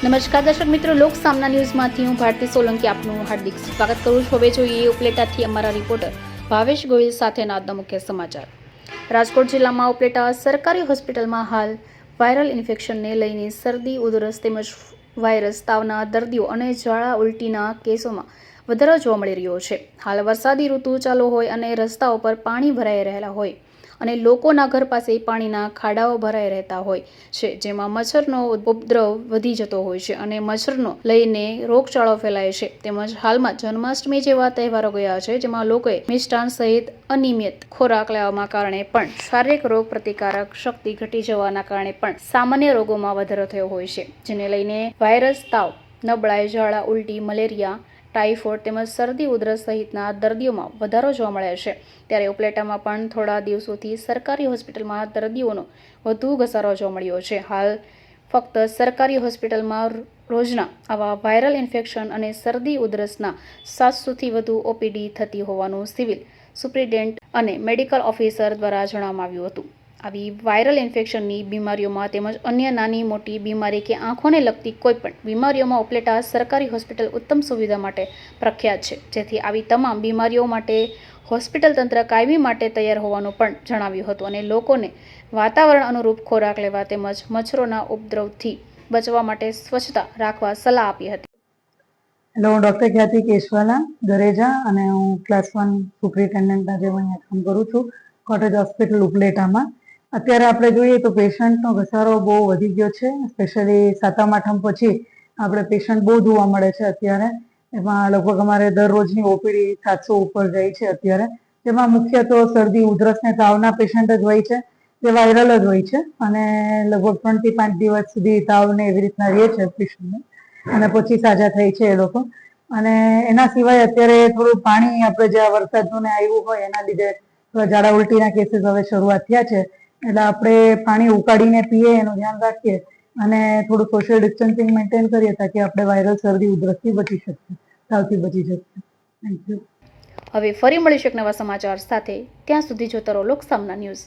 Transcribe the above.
નમસ્કાર દર્શક મિત્રો, લોક સામના ન્યૂઝમાંથી હું ભારતી સોલંકી આપનું હાર્દિક સ્વાગત કરું છું. હવે જોઈએ ઉપલેટાથી અમારા રિપોર્ટર ભાવેશ ગોહિલ સાથેના આજના મુખ્ય સમાચાર. રાજકોટ જિલ્લામાં ઉપલેટા સરકારી હોસ્પિટલમાં હાલ વાયરલ ઇન્ફેક્શનને લઈને શરદી, ઉધરસ તેમજ વાયરસ તાવના દર્દીઓ અને ઝાડા ઉલટીના કેસોમાં વધારો જોવા મળી રહ્યો છે. હાલ વરસાદી ઋતુ ચાલુ હોય અને રસ્તાઓ પર પાણી ભરાઈ રહેલા હોય અને લોકોના ઘર પાસે પાણીના ખાડાઓ ભરાઈ રહેતા હોય છે, જેમાં મચ્છરનો ઉપદ્રવ વધી જતો હોય છે અને મચ્છરનો લઈને રોગચાળો ફેલાય છે. તેમજ હાલમાં જન્માષ્ટમી જેવા તહેવારો ગયા છે, જેમાં લોકોએ મિષ્ટાન સહિત અનિયમિત ખોરાક લેવાના કારણે પણ શારીરિક રોગ પ્રતિકારક શક્તિ ઘટી જવાના કારણે પણ સામાન્ય રોગોમાં વધારો થયો હોય છે, જેને લઈને વાયરસ, તાવ, નબળાઈ, ઝાડા ઉલટી, મલેરિયા, ટાઇફોઇડ તેમજ શરદી, ઉધરસ સહિતના દર્દીઓમાં વધારો જોવા મળે છે. ત્યારે ઉપલેટામાં પણ થોડા દિવસોથી સરકારી હોસ્પિટલમાં દર્દીઓનો વધુ ઘસારો જોવા મળ્યો છે. હાલ ફક્ત સરકારી હોસ્પિટલમાં રોજના આવા વાયરલ ઇન્ફેક્શન અને શરદી, ઉધરસના 700થી વધુ ઓપીડી થતી હોવાનું સિવિલ સુપ્રિન્ટેન્ડન્ટ અને મેડિકલ ઓફિસર દ્વારા જણાવવામાં આવ્યું હતું. આવી વાયરલ ઇન્ફેક્શનની બીમારીઓમાં તેમજ અન્ય નાની મોટી બીમારી કે આંખોને લગતી કોઈપણ બીમારીઓમાં ઉપલેટા સરકારી હોસ્પિટલ ઉત્તમ સુવિધા માટે પ્રખ્યાત છે, જેથી આવી તમામ બીમારીઓ માટે હોસ્પિટલ તંત્ર કાયમી માટે તૈયાર હોવાનું પણ જણાવ્યું હતું અને લોકોને વાતાવરણ અનુરૂપ ખોરાક લેવા તેમજ મચ્છરોના ઉપદ્રવથી બચવા માટે સ્વચ્છતા રાખવા સલાહ આપી હતી. હેલો, હું ડૉક્ટર ખ્યાતિ કેશવાલા દરેજા અને હું ક્લાસ 1 સુપ્રિન્ટેન્ડન્ટ આજે હું અહીંયા કામ કરું છું કોટેજ હોસ્પિટલ ઉપલેટામાં. અત્યારે આપણે જોઈએ તો પેશન્ટનો ઘસારો બહુ વધી ગયો છે. સ્પેશિયલી સાતમ આઠમ પછી આપણે પેશન્ટ બહુ જોવા મળે છે અત્યારે. એમાં લગભગ અમારે દરરોજની ઓપીડી 700 ઉપર જાય છે અત્યારે. જેમાં મુખ્ય તો શરદી, ઉધરસ ને તાવના પેશન્ટ જ હોય છે, જે વાયરલ જ હોય છે અને લગભગ 3 થી 5 દિવસ સુધી તાવને એવી રીતના રહે છે પેશન્ટને અને પછી સાજા થાય છે એ લોકો. અને એના સિવાય અત્યારે થોડું પાણી આપણે જ્યાં વરસાદનું ને આવ્યું હોય એના લીધે ઝાડા ઉલટીના કેસીસ હવે શરૂઆત થયા છે. એટલે આપણે પાણી ઉકાળીને પીએ એનું ધ્યાન રાખીએ અને થોડું સોશિયલ ડિસ્ટન્સિંગ મેન્ટેન કરીએ તાકી આપણે વાયરલ શરદી, ઉધરસથી બચી શકીએ, તાવથી બચી શકીએ. Thank you. હવે ફરી મળીશું એક નવા સમાચાર સાથે. ત્યાં સુધી જોતા રહો લોક સામના ન્યૂઝ.